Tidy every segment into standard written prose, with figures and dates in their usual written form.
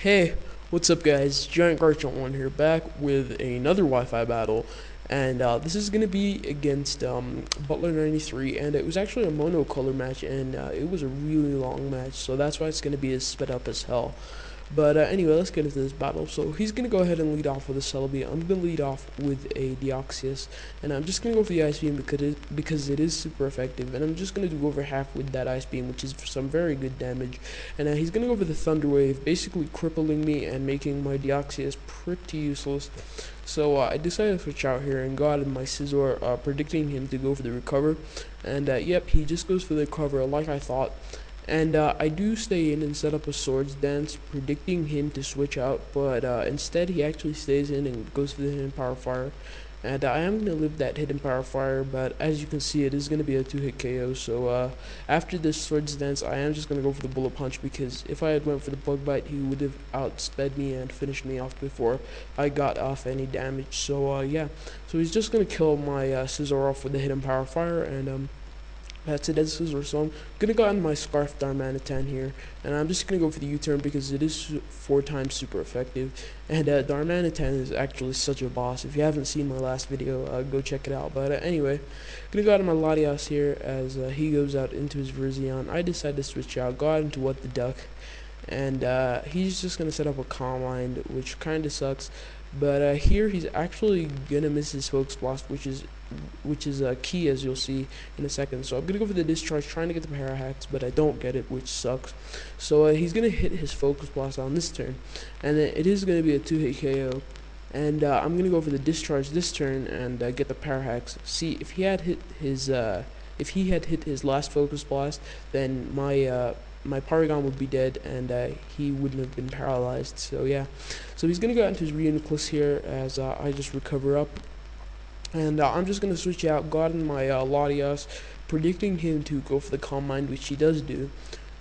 Hey, what's up guys? Giant Garchomp 1 here, back with another Wi-Fi battle, and this is going to be against Butler93, and it was actually a MonoColour match, and it was a really long match, so that's why it's going to be as sped up as hell. But anyway, let's get into this battle. So he's going to go ahead and lead off with a Celebi. I'm going to lead off with a Deoxys, and I'm just going to go for the Ice Beam because it is super effective, and I'm just going to do over half with that Ice Beam, which is for some very good damage. And he's going to go for the Thunder Wave, basically crippling me and making my Deoxys pretty useless. So I decided to switch out here and go out in my Scizor, predicting him to go for the Recover. And yep, he just goes for the Recover like I thought. And I do stay in and set up a Swords Dance, predicting him to switch out, but instead he actually stays in and goes for the Hidden Power Fire. And I am going to live that Hidden Power Fire, but as you can see, it is going to be a 2-hit KO. So after this Swords Dance, I am just going to go for the Bullet Punch, because if I had went for the Bug Bite, he would have outsped me and finished me off before I got off any damage. So yeah, so he's just going to kill my Scizor off with the Hidden Power Fire, and that's a dead Scizor. So I'm gonna go on my Scarf Darmanitan here, and I'm just gonna go for the U-turn because it is 4 times super effective. And Darmanitan is actually such a boss. If you haven't seen my last video, go check it out. But anyway, gonna go out on my Latias here as he goes out into his Virizion. I decide to switch out, go out into What the Duck, and he's just gonna set up a Calm Mind, which kind of sucks. But here he's actually gonna miss his Focus Blast, which is key, as you'll see in a second. So I'm gonna go for the Discharge, trying to get the Parahax, but I don't get it, which sucks. So he's gonna hit his Focus Blast on this turn, and it is gonna be a 2-hit KO. And I'm gonna go for the Discharge this turn and get the Parahax. See, if he had hit his last Focus Blast, then my Porygon would be dead, and he wouldn't have been paralyzed. So yeah, so he's gonna go out into his Reuniclus here as I just recover up. And I'm just going to switch out, go out in my Latias, predicting him to go for the Calm Mind, which he does do.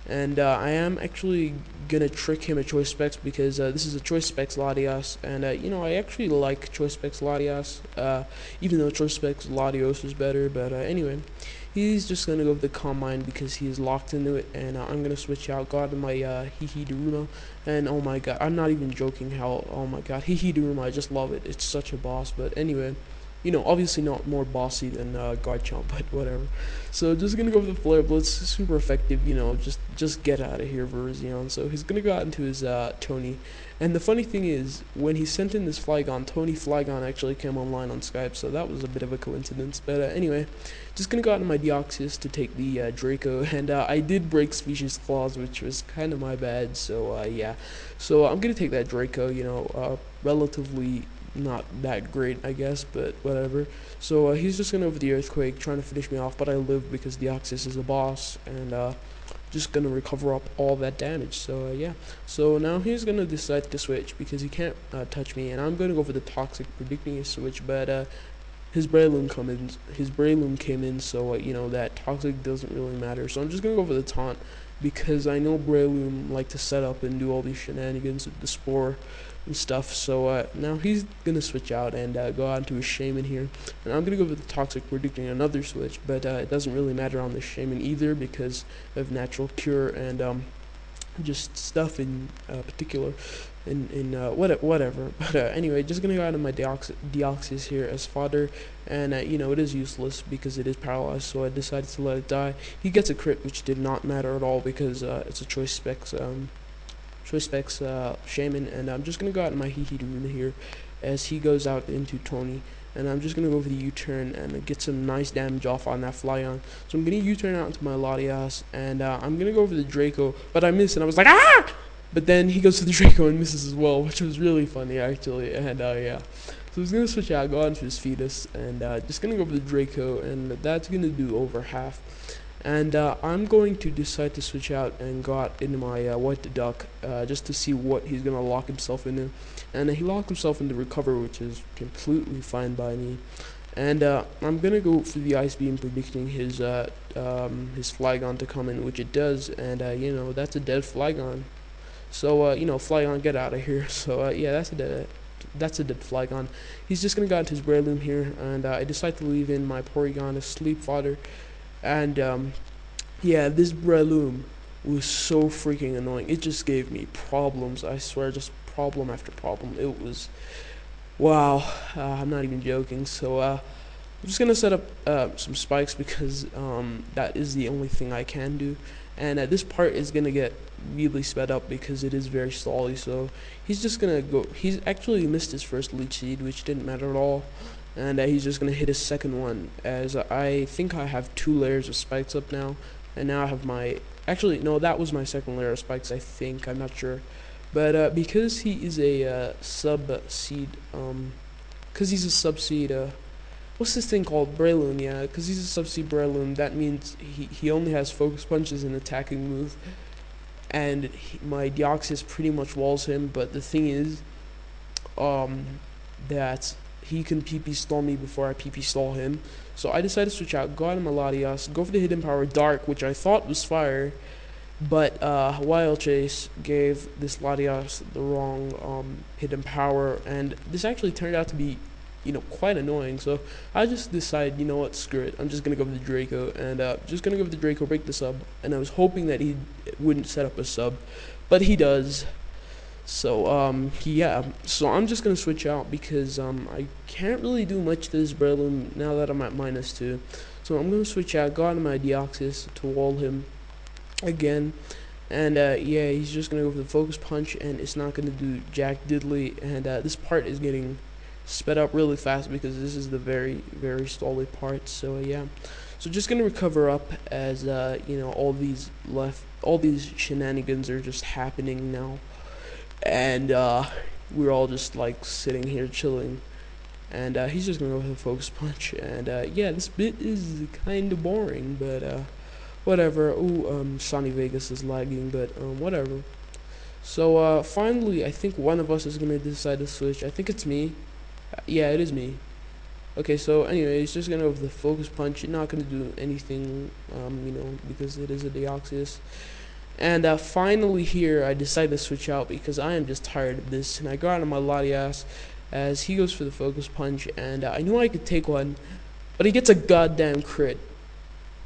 And I am actually going to trick him at Choice Specs, because this is a Choice Specs Latias. And, you know, I actually like Choice Specs Latias, even though Choice Specs Latios is better. But anyway, he's just going to go with the Calm Mind because he's locked into it. And I'm going to switch out, go out in my Daruma. And oh my god, I'm not even joking how, oh my god, Daruma, I just love it. It's such a boss. But anyway, you know, obviously not more bossy than Garchomp, but whatever. So just gonna go for the Flare Blitz, super effective. You know, just get out of here, Virizion. So he's gonna go out into his Tony, and the funny thing is, when he sent in this Flygon, Tony Flygon actually came online on Skype, so that was a bit of a coincidence. But anyway, just gonna go out into my Deoxys to take the Draco, and I did break Species Claws, which was kind of my bad. So yeah, so I'm gonna take that Draco. You know, relatively not that great, I guess, but whatever. So he's just gonna over the Earthquake, trying to finish me off, but I live because Deoxys is a boss, and just gonna recover up all that damage. So yeah, so now he's gonna decide to switch because he can't touch me, and I'm gonna go for the Toxic, predicting a switch, but his Breloom came in, so you know, that Toxic doesn't really matter. So I'm just gonna go for the Taunt, because I know Breloom like to set up and do all these shenanigans with the Spore and stuff. So now he's gonna switch out and go out into his Shaman here, and I'm gonna go with the Toxic, predicting another switch, but it doesn't really matter on the Shaman either because of Natural Cure and just stuff in particular in whatever. But anyway, just gonna go out of my Deoxys here as fodder, and you know, it is useless because it is paralyzed, so I decided to let it die. He gets a crit, which did not matter at all because it's a Choice Specs Shaman, and I'm just gonna go out in my Daruma here as he goes out into Tony, and I'm just gonna go for the U-turn and get some nice damage off on that Flygon. So I'm gonna U-turn out into my Latias, and I'm gonna go for the Draco, but I miss, and I was like, ah! But then he goes to the Draco and misses as well, which was really funny actually. And yeah, so he's gonna switch out, go out into his Fetus, and just gonna go for the Draco, and that's gonna do over half. And I'm going to decide to switch out and go out into my What the Duck, just to see what he's going to lock himself into. And he locked himself into Recover, which is completely fine by me. And I'm going to go for the Ice Beam, predicting his Flygon to come in, which it does. And, you know, that's a dead Flygon. So, you know, Flygon, get out of here. So, yeah, that's a dead Flygon. He's just going to go into his Breloom here, and I decide to leave in my Porygon as sleep fodder. And yeah, this Breloom was so freaking annoying. It just gave me problems. I swear, just problem after problem. It was wow. I'm not even joking. So I'm just gonna set up some spikes because that is the only thing I can do. And this part is gonna get really sped up because it is very stally. So he's just gonna go. He's actually missed his first leech seed, which didn't matter at all. And he's just gonna hit his second one. As I think I have 2 layers of spikes up now, and now I have my. Actually, no, that was my second layer of spikes. I think I'm not sure, but because he is a sub seed, because he's a sub seed. What's this thing called? Breloom, yeah, because he's a sub-seed Breloom, that means he only has focus punches and attacking move, and my Deoxys pretty much walls him, but the thing is, that he can PP stall me before I PP stall him, so I decided to switch out, go out of my Latias, go for the hidden power Dark, which I thought was fire, but Wild Chase gave this Latias the wrong hidden power, and this actually turned out to be quite annoying. So I just decided, you know what, screw it. I'm just gonna go with the Draco, and just gonna go with the Draco, break the sub. And I was hoping that he wouldn't set up a sub, but he does. So yeah. So I'm just gonna switch out because I can't really do much to this Breloom now that I'm at -2. So I'm gonna switch out, go out of my Deoxys to wall him again. And yeah, he's just gonna go for the focus punch, and it's not gonna do jack diddly. And this part is getting sped up really fast because this is the very stally part. So yeah, so just gonna recover up as all these shenanigans are just happening now, and we're all just like sitting here chilling, and he's just gonna go with a focus punch, and yeah, this bit is kind of boring, but whatever. Ooh, Sony Vegas is lagging, but whatever. So finally, I think one of us is gonna decide to switch. I think it's me. Yeah, it is me. Okay, so anyway, he's just gonna go with the focus punch. You're not gonna do anything, because it is a Deoxys. And finally here, I decided to switch out because I am just tired of this. And I go out on my Latias as he goes for the focus punch. And I knew I could take one, but he gets a goddamn crit,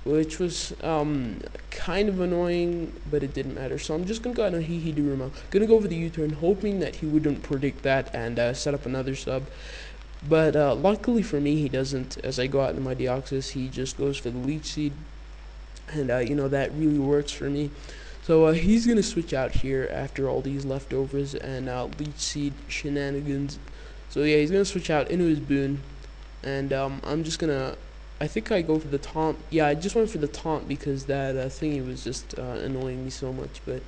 which was kind of annoying, but it didn't matter. So I'm just gonna go out on Hihiduruma. Gonna go for the U-turn, hoping that he wouldn't predict that and set up another sub. But luckily for me, he doesn't. As I go out into my Deoxys, he just goes for the leech seed, and that really works for me. So he's gonna switch out here after all these leftovers and leech seed shenanigans. So yeah, he's gonna switch out into his boon, and I'm just gonna. I think I go for the taunt. Yeah, I just went for the taunt because that thingy was just annoying me so much. But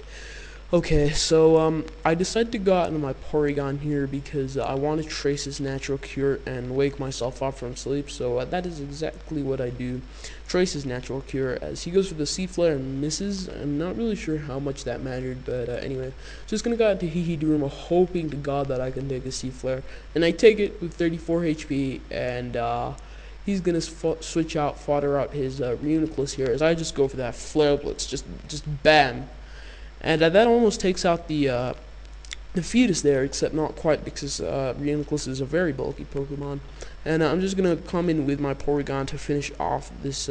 okay, so I decided to go out into my Porygon here because I want to trace his natural cure and wake myself up from sleep. So that is exactly what I do. Trace his natural cure as he goes for the C-Flare and misses. I'm not really sure how much that mattered, but anyway. Just going to go out to Hihiduruma, hoping to God that I can take a C-Flare. And I take it with 34 HP, and he's gonna switch out, fodder out his Reuniclus here, as I just go for that Flare Blitz, just bam, and that almost takes out the fetus there, except not quite because Reuniclus is a very bulky Pokemon, and I'm just gonna come in with my Porygon to finish off this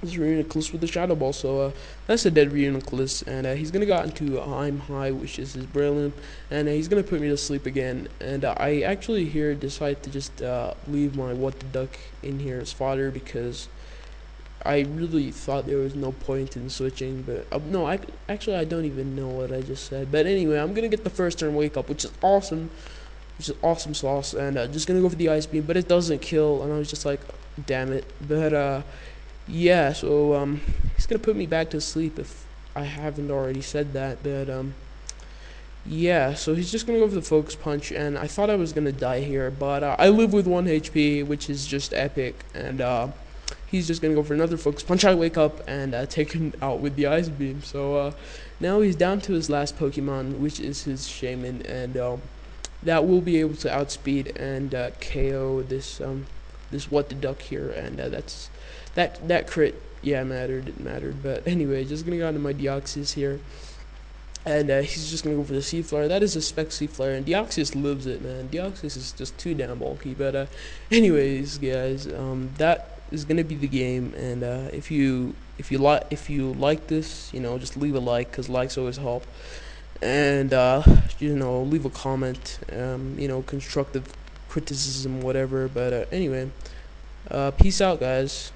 Reuniclus with the Shadow Ball. So that's a dead Reuniclus, and he's gonna go out into I'm High, which is his Breloom, and he's gonna put me to sleep again. And I actually here decide to just leave my What the Duck in here as fodder because I really thought there was no point in switching. But no, I don't even know what I just said. But anyway, I'm gonna get the first turn wake up, which is awesome. Sauce, and just gonna go for the Ice Beam, but it doesn't kill, and I was just like, damn it. But yeah, so he's gonna put me back to sleep if I haven't already said that. But yeah, so he's just gonna go for the focus punch, and I thought I was gonna die here, but I live with 1 HP, which is just epic. And he's just gonna go for another focus punch. I wake up and take him out with the Ice Beam. So now he's down to his last Pokemon, which is his Shaman, and that will be able to outspeed and KO this What the Duck here, and that crit, yeah, it mattered. But anyway, just gonna go into my Deoxys here, and he's just gonna go for the C-Flare. That is a spec C-Flare, and Deoxys lives it, man. Deoxys is just too damn bulky. But anyways, guys, that is gonna be the game, and if you if you like this, just leave a like, because likes always help. And leave a comment, constructive criticism, whatever. But anyway, peace out, guys.